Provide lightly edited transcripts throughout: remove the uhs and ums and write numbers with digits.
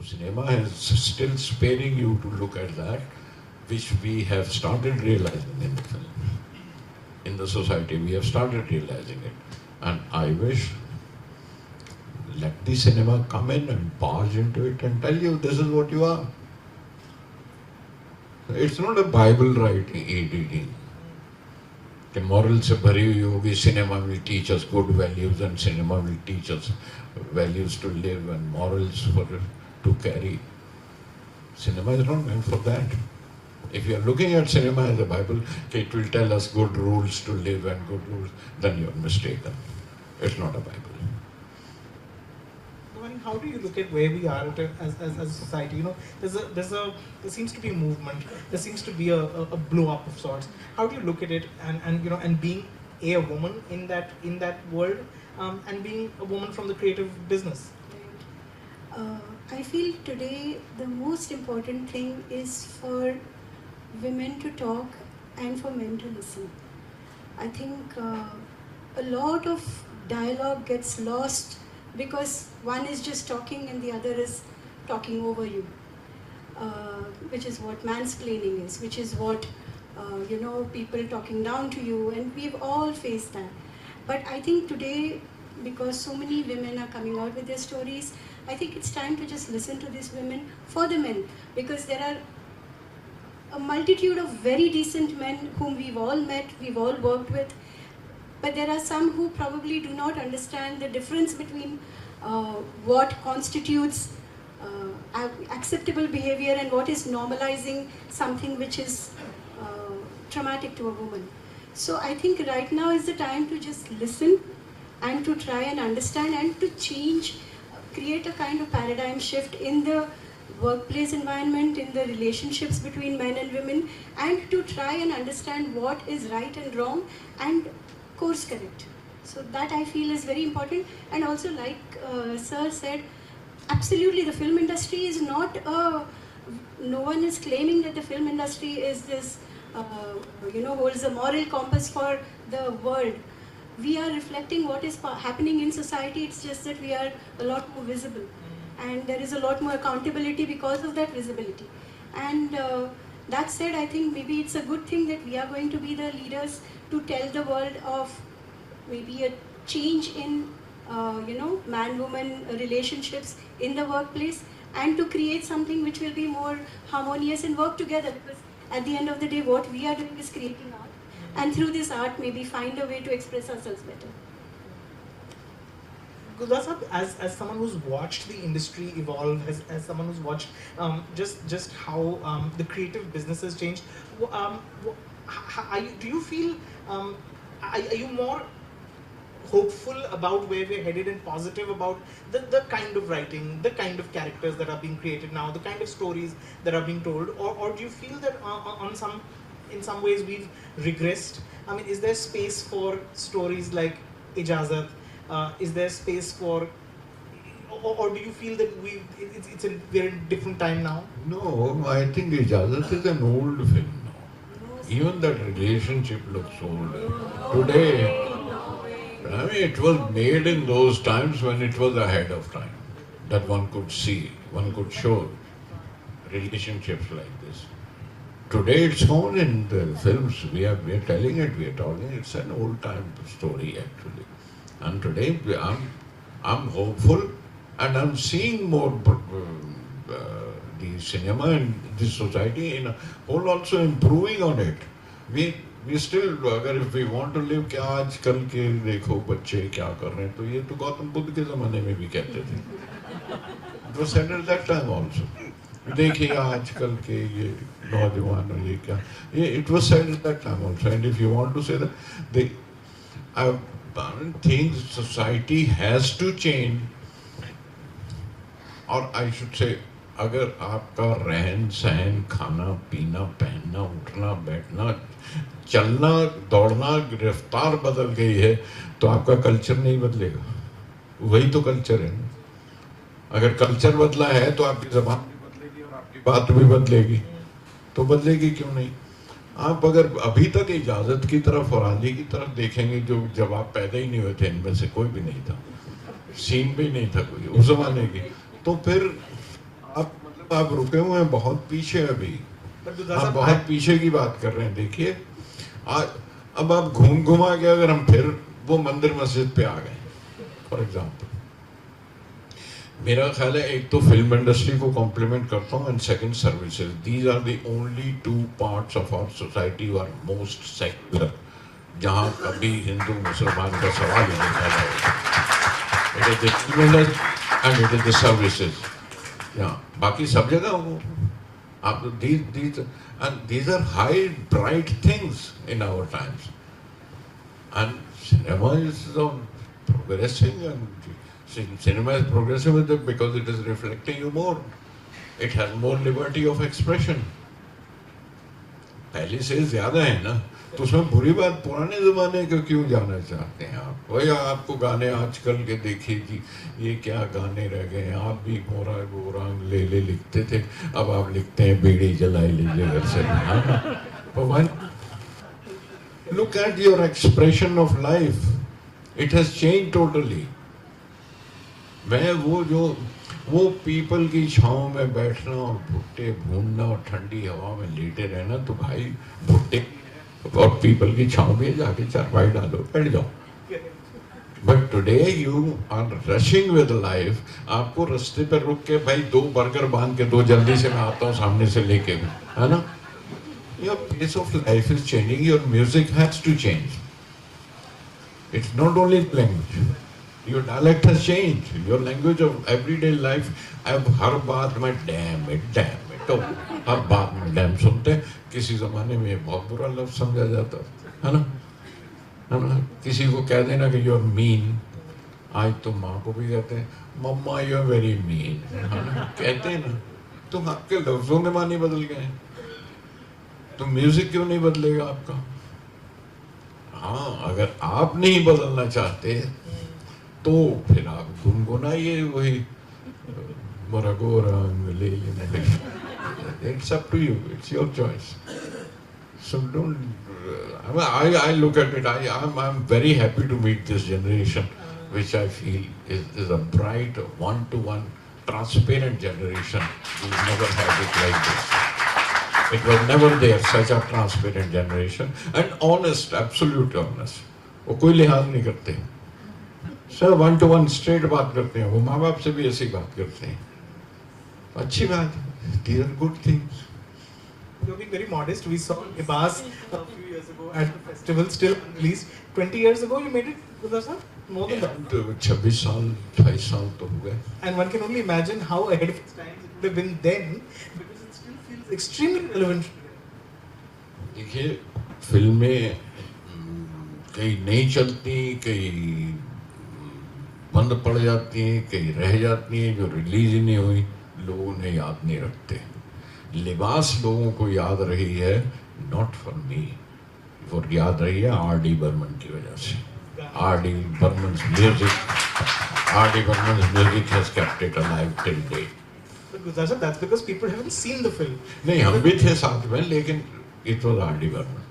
cinema is still sparing you to look at that, which we have started realizing in the film. In the society, we have started realizing it. And I wish, let the cinema come in and barge into it and tell you this is what you are. It's not a Bible writing ADD. The moral से भरी हुई होगी, cinema will teach us good values and cinema will teach us values to live and morals to carry. Cinema is not meant for that. If you are looking at cinema as a Bible, it will tell us good rules to live and good rules, then you are mistaken. It's not a Bible. I mean, how do you look at where we are as a society? You know, there seems to be a movement. There seems to be a blow up of sorts. How do you look at it? And you know, and being a woman in that world, and being a woman from the creative business. I feel today the most important thing is for women to talk and for men to listen. I think a lot of dialogue gets lost because one is just talking and the other is talking over you, which is what mansplaining is, which is what you know, people talking down to you, and we've all faced that. But I think today, because so many women are coming out with their stories, I think it's time to just listen to these women for the men, because there are a multitude of very decent men whom we've all met, we've all worked with, but there are some who probably do not understand the difference between what constitutes acceptable behavior and what is normalizing something which is traumatic to a woman. So I think right now is the time to just listen and to try and understand and to change, create a kind of paradigm shift in the workplace environment, in the relationships between men and women, and to try and understand what is right and wrong and course correct. So that I feel is very important. And also, like Sir said, absolutely the film industry is not no one is claiming that the film industry is this you know, holds a moral compass for the world. We are reflecting what is happening in society. It's just that we are a lot more visible, and there is a lot more accountability because of that visibility. And that said, I think maybe it's a good thing that we are going to be the leaders to tell the world of maybe a change in you know, man-woman relationships in the workplace, and to create something which will be more harmonious and work together, because at the end of the day what we are doing is creating art, and through this art maybe find a way to express ourselves better. Gulzar Saab, as someone who's watched the industry evolve, as someone who's watched just how the creative business has changed, do you feel, are you more hopeful about where we're headed and positive about the kind of writing, the kind of characters that are being created now, the kind of stories that are being told, or do you feel that in some ways we've regressed? I mean, is there space for stories like Ijazat? Is there space for, or do you feel that we're in a different time now? No, I think Ijazat is an old film now. Even that relationship looks old. Today, I mean, it was made in those times when it was ahead of time, that one could see, one could show relationships like this. Today it's gone in the films. We are telling it, we are talking. It's an old time story actually. And today I'm hopeful, and I'm seeing more the cinema and the society in a whole also improving on it. We still, अगर if we want to live, क्या आजकल के देखो बच्चे क्या कर रहे हैं, तो ये तो गौतम बुद्ध के ज़माने में भी कहते थे. It was said at that time also. देखिए आजकल के ये नौजवान और ये क्या, it was said at that time also. And if you want to say that, I think society has to change, or I should say, अगर आपका रहन सहन, खाना पीना, पहनना, उठना, बैठना, चलना, दौड़ना, गिरफ्तार बदल गई है, तो आपका कल्चर नहीं बदलेगा. वही तो कल्चर है. अगर कल्चर बदला है तो आपकी ज़बान भी बदलेगी और आपकी बात भी बदलेगी. तो बदलेगी क्यों नहीं? आप अगर अभी तक इजाज़त की तरफ और आली की तरफ देखेंगे, जो जब आप पैदा ही नहीं हुए थे, इनमें से कोई भी नहीं था, सीन भी नहीं था कोई उस ज़माने की, तो फिर आप रुके हुए हैं बहुत पीछे अभी, But Gulzar आप sahab, बहुत पीछे की बात कर रहे हैं. देखिए आज अब आप घुमा के अगर हम फिर वो मंदिर मस्जिद पे आ गए फॉर एग्जाम्पल, मेरा ख्याल है एक तो फिल्म इंडस्ट्री को कॉम्प्लीमेंट करता हूँ and second services. These are the only two parts of our society are most secular, जहाँ कभी हिंदू मुसलमान का सवाल ही नहीं पैदा होता. It is the film and it is the services. बाकी सब जगह वो आप these are high bright things in our times, and cinema is progressing, and cinema is progressing with it because it is reflecting you more. It has more liberty of expression. पहले से ज्यादा है ना, तो उसमें बुरी बात पुराने जमाने को क्यों जाना चाहते हैं आप? वही आपको गाने आजकल के देखिए जी, ये क्या गाने रह गए हैं. आप भी गोरा गोरांग ले लिखते थे, अब आप लिखते हैं बीड़ी जलाई लीजिए घर से. Look at your expression of life, it has change totally. मैं वो पीपल की छांव में बैठना और भुट्टे भूनना और ठंडी हवा में लेटे रहना, तो भाई भुट्टे और पीपल की छांव में जाके चारपाई डालो, बैठ जाओ. But today you are rushing with life. आपको रास्ते पर रुक के भाई 2 बर्गर बांध के दो, जल्दी से मैं आता हूँ सामने से लेके, है ना. Your pace of life is changing, your music has to change. It's not only language, your dialect has changed, your language of everyday life. अब हर बात में डैम इट तो हर बात में डैम सुनते हैं. किसी जमाने में बहुत बुरा लफ्ज समझा जाता है ना. किसी को कह देना कि यू आर मीन, आज तो माँ को भी कहते हैं मम्मा यू आर वेरी मीन, है ना, कहते हैं ना. तो आपके लफ्जों में मानी बदल गए, तो म्यूजिक क्यों नहीं बदलेगा आपका? हाँ, अगर आप नहीं बदलना चाहते तो फिर आप गुनगुनाइए वही मोरा गोरा ले लेना. It's up to you. It's your choice. So don't. I look at it. I'm very happy to meet this generation, which I feel is a bright, one-to-one, transparent generation. We've never had it like this. It was never there, such a transparent generation, and honest, absolute honest. वो कोई लिहाज नहीं करते. Sir 1-to-1 straight बात करते हैं. वो माँ बाप से भी ऐसी बात करते हैं. अच्छी बात है. These are good things. You're being very modest. We saw Ibas a few years ago at the festival, still released. 20 years ago, you made it, Gulzar sahab? More than that. 26 साल 28 साल तो हो गए. And one can only imagine how ahead of its time it would have been then, because it still feels extremely relevant. देखिए फिल्में कई नहीं चलती, कई बंद पड़ जाती हैं, कई रह जाती हैं जो रिलीज ही नहीं हुई, लोग उन्हें याद नहीं रखते. लिबास लोगों को याद रही है, नॉट फॉर मी, वो याद रही है R.D. बर्मन की वजह से. R.D. Burman's music has kept it alive till date. But Gulzar sahab, that's because people haven't seen the film. नहीं, हम भी थे साथ में, लेकिन इट वाज R.D. बर्मन.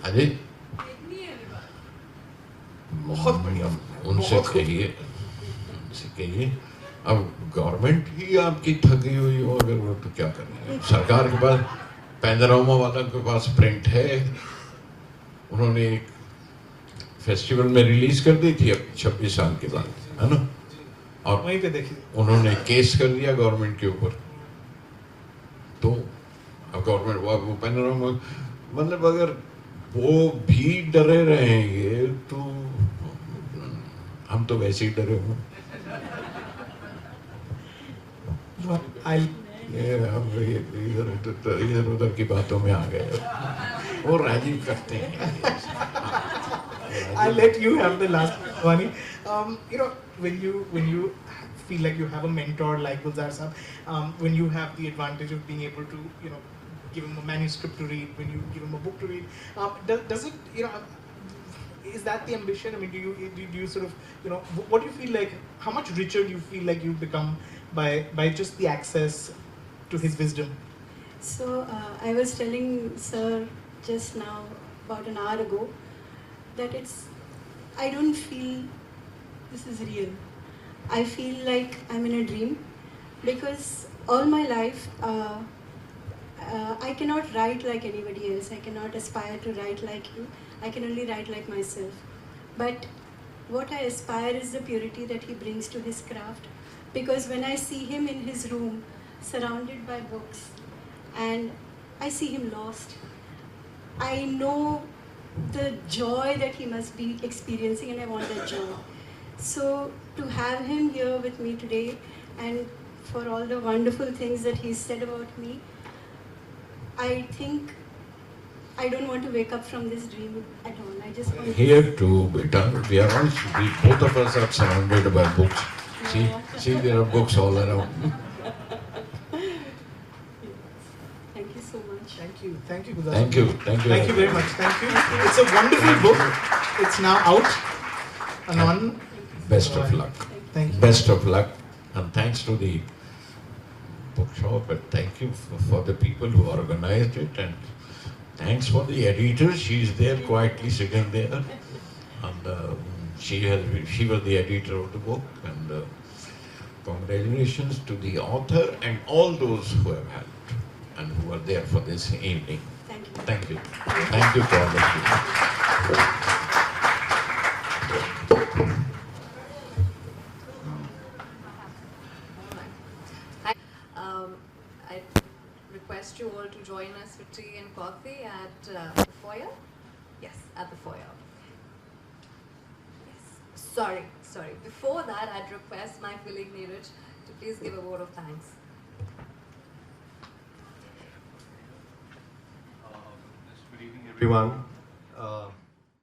अरे बहुत बढ़िया. उनसे कहिए अब गवर्नमेंट ही आपकी थकी हुई हो अगर, वो तो क्या करें. सरकार के पास पैनोरामा वाला के पास प्रिंट है, उन्होंने एक फेस्टिवल में रिलीज कर दी थी अब 26 साल के बाद, है ना. और वहीं पे देखिए उन्होंने केस कर दिया गवर्नमेंट के ऊपर. तो अब गवर्नमेंट वो पैनोरामा, मतलब अगर वो भी डरे रहेंगे तो हम तो वैसे ही डरे हुए. इधर उधर की बातों में आ गए, वो राजीव करते हैं. I'll let you have the last one. You know, when you feel like you have a mentor like Gulzar sahab, when you have the advantage of being able to, you know, give him a manuscript to read, when you give him a book to read, does it, you know, is that the ambition? I mean, do you sort of, you know, what do you feel like? How much richer do you feel like you've become by just the access to his wisdom? So I was telling sir just now about an hour ago that I don't feel this is real. I feel like I'm in a dream, because all my life I cannot write like anybody else. I cannot aspire to write like you. I can only write like myself. But what I aspire is the purity that he brings to his craft. Because when I see him in his room, surrounded by books, and I see him lost, I know the joy that he must be experiencing, and I want that joy. So to have him here with me today, and for all the wonderful things that he said about me, I think I don't want to wake up from this dream at all. I just want Here too, beta, we are all, both of us are surrounded by books. See, there are books all around. Thank you so much. Thank you, Gudaz. Thank you. Thank you very much. Thank you. It's a wonderful book. It's now out. Anon. Best of luck. Thank you. Best of luck, and thanks to the bookshop, and thank you for the people who organized it, and thanks for the editor. She's there quietly sitting there, and she was the editor of the book. And congratulations to the author and all those who have helped and who are there for this evening. Thank you. Thank you. Thank you to all of you. I request you all to join us for tea and coffee at the foyer. Yes, at the foyer. Yes. Sorry. Before that, I'd request my colleague Neeraj to please give a word of thanks. Good evening, everyone.